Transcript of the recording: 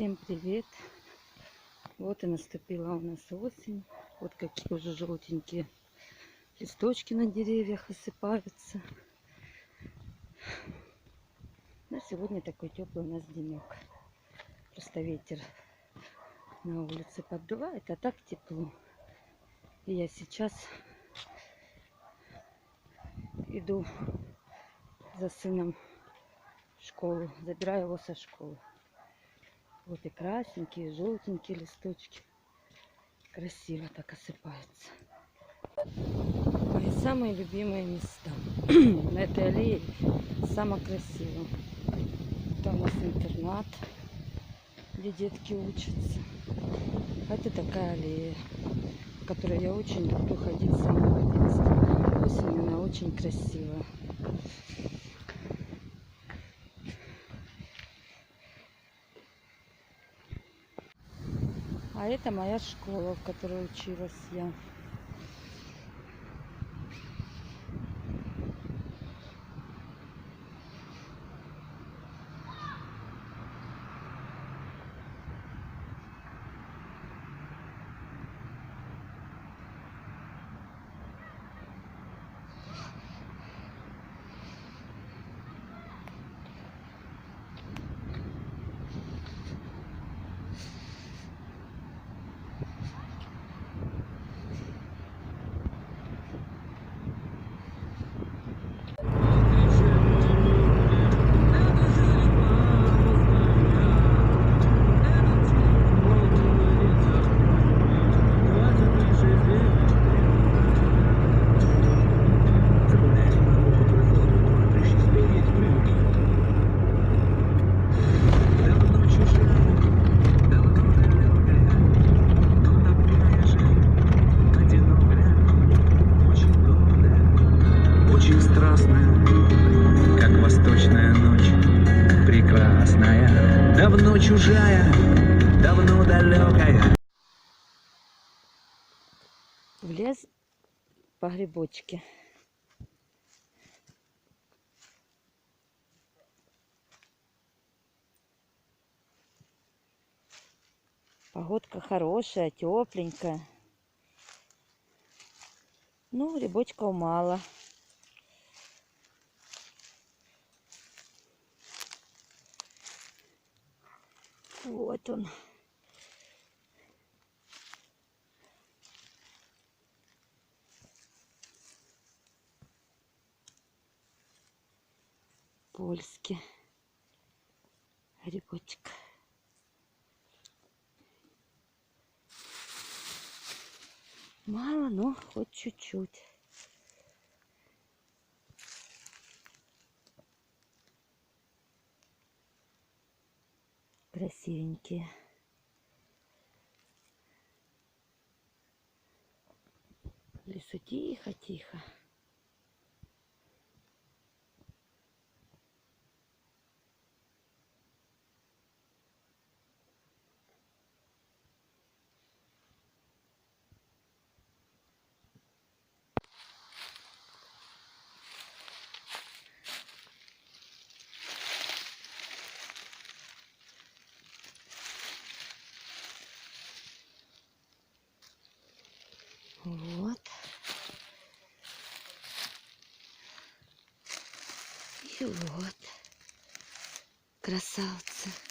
Всем привет! Вот и наступила у нас осень. Вот какие уже желтенькие листочки на деревьях осыпаются. Но сегодня такой теплый у нас денек. Просто ветер на улице поддувает, а так тепло. И я сейчас иду за сыном в школу, забираю его со школы. Вот и красненькие, и желтенькие листочки. Красиво так осыпаются. Мои самые любимые места. На этой аллее самое красивое. Там у нас интернат, где детки учатся. Это такая аллея, в которой я очень люблю ходить с самого детства. Осенью она очень красивая. А это моя школа, в которой училась я. Давно чужая, давно далекая. В лес по грибочки. Погодка хорошая, тепленькая. Ну, грибочков мало. Вот он. Польский грибочек. Мало, но хоть чуть-чуть. Красивенькие. В лесу тихо-тихо. Вот. И вот. Красавцы.